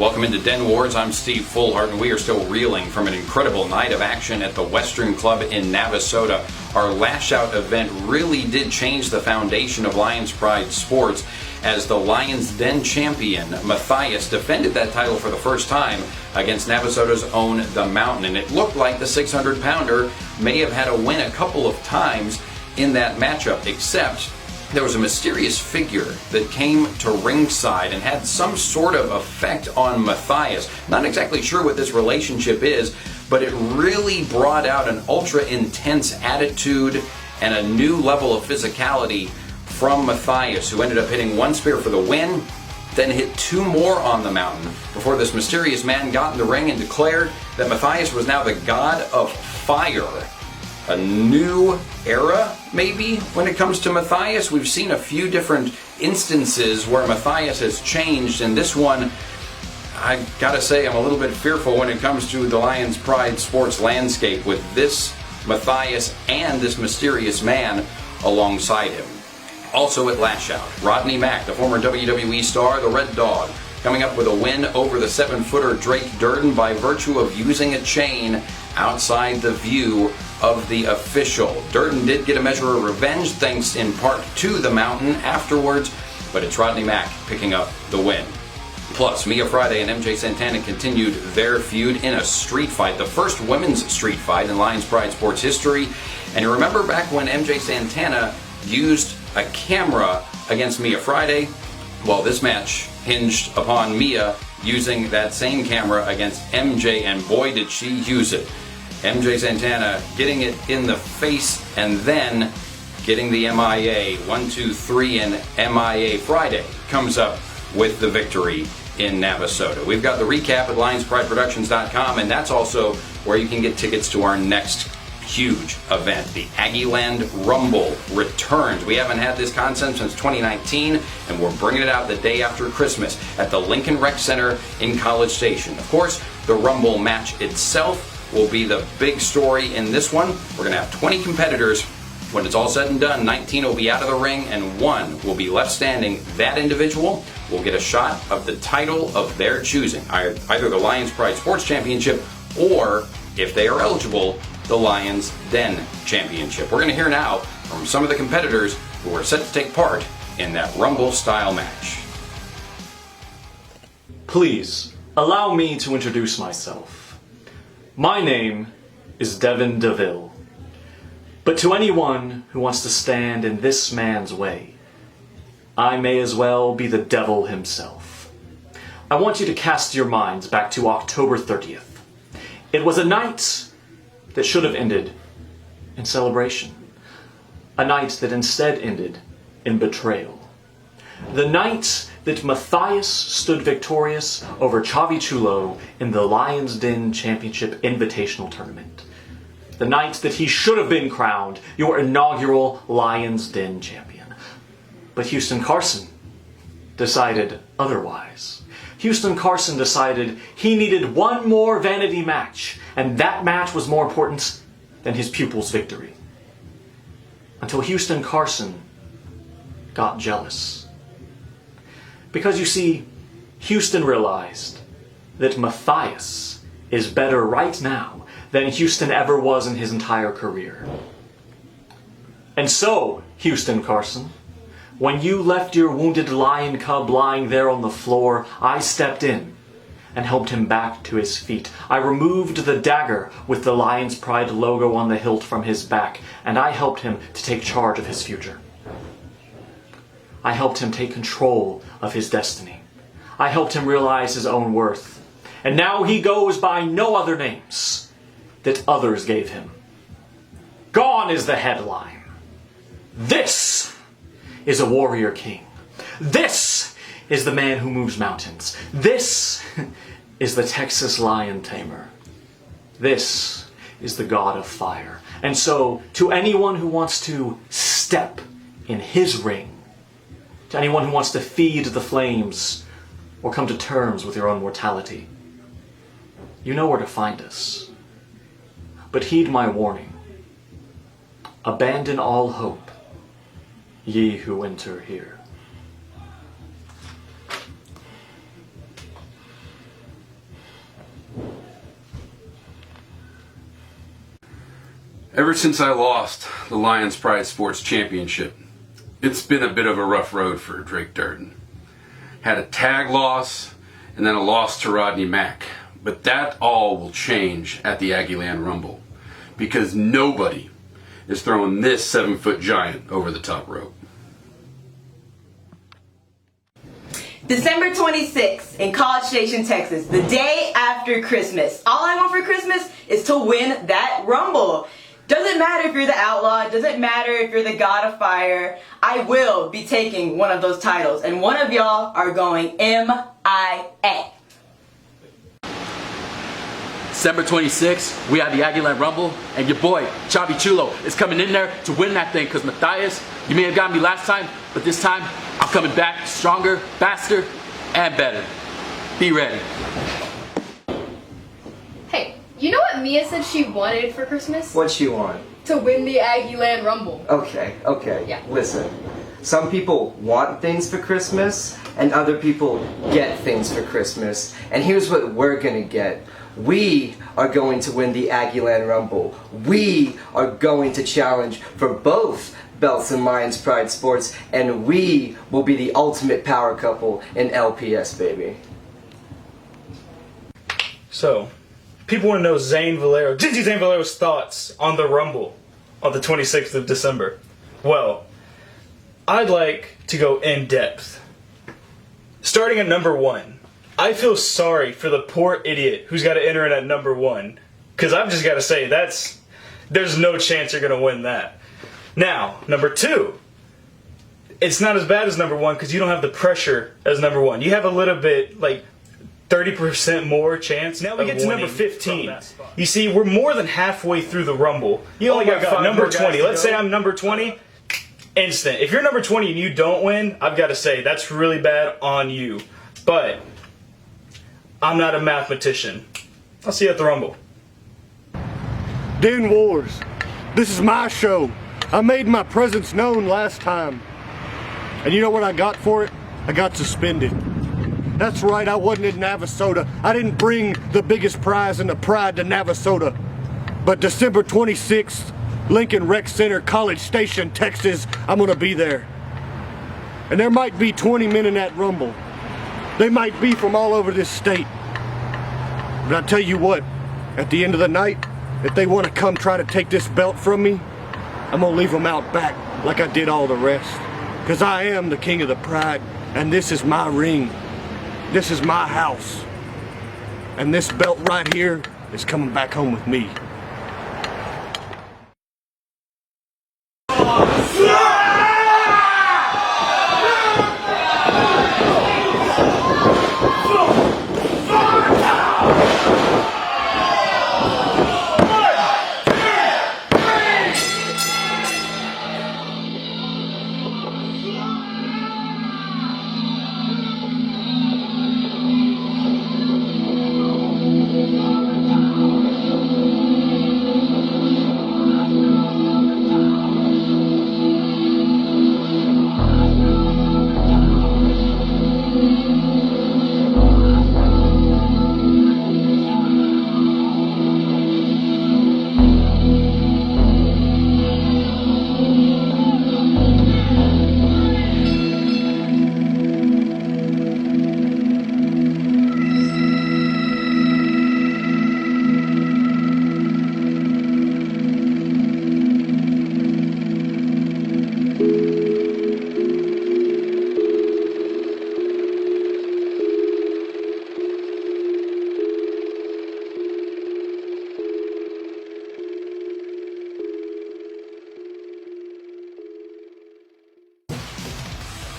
Welcome into Den Wars. I'm Steve Fullhart, and we are still reeling from an incredible night of action at the Western Club in Navasota. Our Lash Out event really did change the foundation of Lions Pride sports, as the Lions Den champion, Matthias, defended that title for the first time against Navasota's own The Mountain. And it looked like the 600-pounder may have had a win a couple of times in that matchup, except there was a mysterious figure that came to ringside and had some sort of effect on Matthias. Not exactly sure what this relationship is, but it really brought out an ultra-intense attitude and a new level of physicality from Matthias, who ended up hitting one spear for the win, then hit two more on the mountain before this mysterious man got in the ring and declared that Matthias was now the god of fire. A new era, maybe, when it comes to Matthias. We've seen a few different instances where Matthias has changed, and this one, I gotta say, I'm a little bit fearful when it comes to the Lions Pride sports landscape with this Matthias and this mysterious man alongside him. Also at Lash Out, Rodney Mack, the former WWE star, the Red Dog, coming up with a win over the 7-footer Drake Durden by virtue of using a chain outside the view of the official. Durden did get a measure of revenge, thanks in part to the Mountain afterwards, but it's Rodney Mack picking up the win. Plus, Mia Friday and MJ Santana continued their feud in a street fight, the first women's street fight in Lions Pride sports history. And you remember back when MJ Santana used a camera against Mia Friday? Well, this match hinged upon Mia using that same camera against MJ, and boy did she use it. MJ Santana getting it in the face and then getting the MIA. 1, 2, 3 and MIA. Friday comes up with the victory in Navasota. We've got the recap at LionsPrideProductions.com, and that's also where you can get tickets to our next huge event. The Aggieland Rumble returns. We haven't had this concept since 2019, and we're bringing it out the day after Christmas at the Lincoln Rec Center in College Station. Of course, the Rumble match itself will be the big story in this one. We're going to have 20 competitors. When it's all said and done, 19 will be out of the ring and one will be left standing. That individual will get a shot of the title of their choosing, either the Lions Pride Sports Championship or, if they are eligible, the Lions Den Championship. We're going to hear now from some of the competitors who are set to take part in that Rumble-style match. Please, allow me to introduce myself. My name is Devin DeVille. But to anyone who wants to stand in this man's way, I may as well be the devil himself. I want you to cast your minds back to October 30th. It was a night that should have ended in celebration. A night that instead ended in betrayal. The night that Matthias stood victorious over Chavi Chulo in the Lions Den Championship Invitational Tournament. The night that he should have been crowned your inaugural Lions Den champion. But Houston Carson decided otherwise. Houston Carson decided he needed one more vanity match, and that match was more important than his pupil's victory. Until Houston Carson got jealous. Because you see, Houston realized that Matthias is better right now than Houston ever was in his entire career. And so, Houston Carson, when you left your wounded lion cub lying there on the floor, I stepped in and helped him back to his feet. I removed the dagger with the Lions Pride logo on the hilt from his back, and I helped him to take charge of his future. I helped him take control of his destiny. I helped him realize his own worth. And now he goes by no other names that others gave him. Gone is the headline. This is a warrior king. This is the man who moves mountains. This is the Texas lion tamer. This is the god of fire. And so, to anyone who wants to step in his ring, to anyone who wants to feed the flames or come to terms with your own mortality, you know where to find us. But heed my warning. Abandon all hope, ye who enter here. Ever since I lost the Lions Pride Sports Championship, it's been a bit of a rough road for Drake Durden. Had a tag loss and then a loss to Rodney Mack. But that all will change at the Aggieland Rumble because nobody is throwing this 7-foot giant over the top rope. December 26th in College Station, Texas, the day after Christmas. All I want for Christmas is to win that Rumble. Doesn't matter if you're the Outlaw, doesn't matter if you're the God of Fire. I will be taking one of those titles, and one of y'all are going MIA. December 26th, we have the Aggieland Rumble, and your boy, Chavi Chulo, is coming in there to win that thing, because Matthias, you may have gotten me last time, but this time, I'm coming back stronger, faster, and better. Be ready. Hey, you know what Mia said she wanted for Christmas? What you want? To win the Aggieland Rumble. Okay. Yeah. Listen, some people want things for Christmas, and other people get things for Christmas. And here's what we're gonna get. We are going to win the Aggieland Rumble. We are going to challenge for both belts in Lions Pride Sports, and we will be the ultimate power couple in LPS, baby. So, people want to know Zane Valero's thoughts on the Rumble on the 26th of December. Well, I'd like to go in depth. Starting at number 1. I feel sorry for the poor idiot who's got to enter in at number 1. Because I've just got to say, there's no chance you're going to win that. Now, number 2. It's not as bad as number 1 because you don't have the pressure as number 1. You have a little bit, like 30% more chance. Now we get to number 15. You see, we're more than halfway through the Rumble. You only got number 20. Let's say I'm number 20. Instant. If you're number 20 and you don't win, I've got to say, that's really bad on you. But I'm not a mathematician. I'll see you at the Rumble. Den Wars. This is my show. I made my presence known last time. And you know what I got for it? I got suspended. That's right, I wasn't in Navasota. I didn't bring the biggest prize in the pride to Navasota. But December 26th, Lincoln Rec Center, College Station, Texas, I'm gonna be there. And there might be 20 men in that Rumble. They might be from all over this state. But I tell you what, at the end of the night, if they want to come try to take this belt from me, I'm gonna leave them out back like I did all the rest. Because I am the king of the pride, and this is my ring. This is my house. And this belt right here is coming back home with me.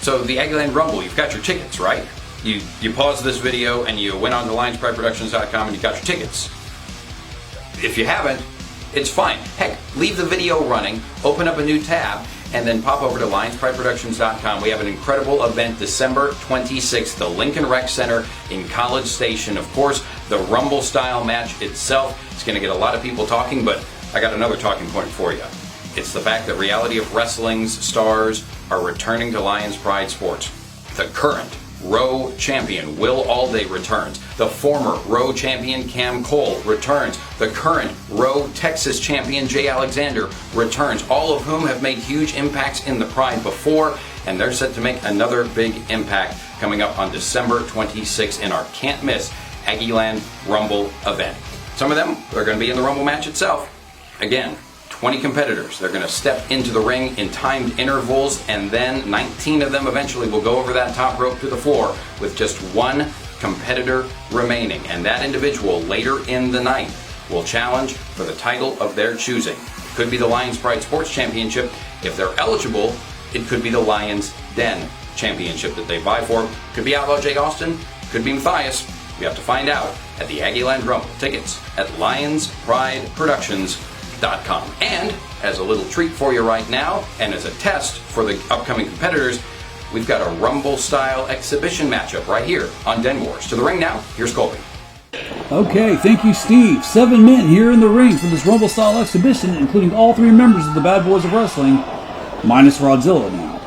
So the Aggieland Rumble, you've got your tickets, right? You paused this video and you went on to LionsPrideProductions.com and you got your tickets. If you haven't, it's fine. Heck, leave the video running, open up a new tab, and then pop over to LionsPrideProductions.com. We have an incredible event December 26th, the Lincoln Rec Center in College Station. Of course, the Rumble style match itself is going to get a lot of people talking, but I got another talking point for you. It's the fact that Reality of Wrestling's stars are returning to Lions Pride Sports. The current Row champion Will Alday returns. The former Row champion Cam Cole returns. The current Row Texas champion Jay Alexander returns. All of whom have made huge impacts in the Pride before, and they're set to make another big impact coming up on December 26th in our can't miss Aggieland Rumble event. Some of them are going to be in the Rumble match itself. Again, 20 competitors. They're going to step into the ring in timed intervals, and then 19 of them eventually will go over that top rope to the floor with just one competitor remaining. And that individual later in the night will challenge for the title of their choosing. It could be the Lions Pride Sports Championship. If they're eligible, it could be the Lions Den Championship that they vie for. Could be Outlaw Jake Austin. Could be Matthias. We have to find out at the Aggieland Rumble. Tickets at LionsPrideProductions.com. And as a little treat for you right now, and as a test for the upcoming competitors, we've got a Rumble-style exhibition matchup right here on Den Wars. To the ring now, here's Colby. Okay, thank you, Steve. 7 men here in the ring for this Rumble-style exhibition, including all 3 members of the Bad Boys of Wrestling, minus Rodzilla now.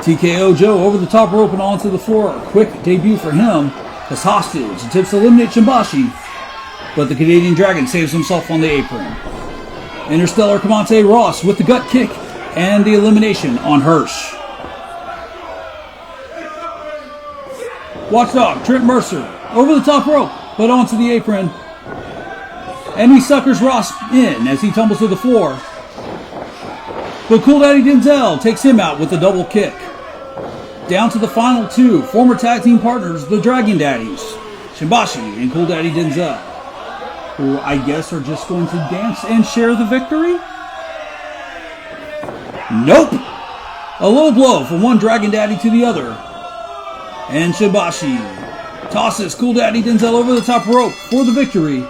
TKO Joe over the top rope and onto the floor. Quick debut for him as Hostage attempts to eliminate Shimbashi, but the Canadian Dragon saves himself on the apron. Interstellar Commante Ross with the gut kick and the elimination on Hirsch. Watchdog Trent Mercer over the top rope, but onto the apron. And he suckers Ross in as he tumbles to the floor. But Cool Daddy Denzel takes him out with a double kick. Down to the final 2, former tag team partners, the Dragon Daddies, Shimbashi and Cool Daddy Denzel, who I guess are just going to dance and share the victory? Nope! A low blow from one Dragon Daddy to the other. And Shimbashi tosses Cool Daddy Denzel over the top rope for the victory.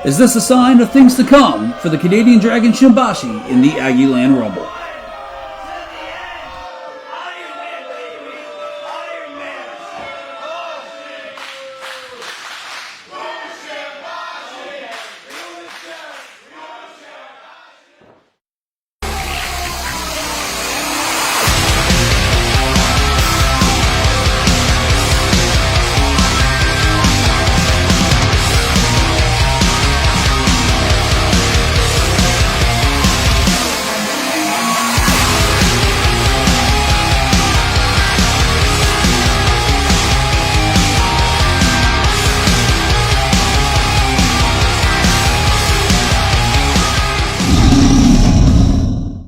Is this a sign of things to come for the Canadian Dragon Shimbashi in the Aggieland Rumble?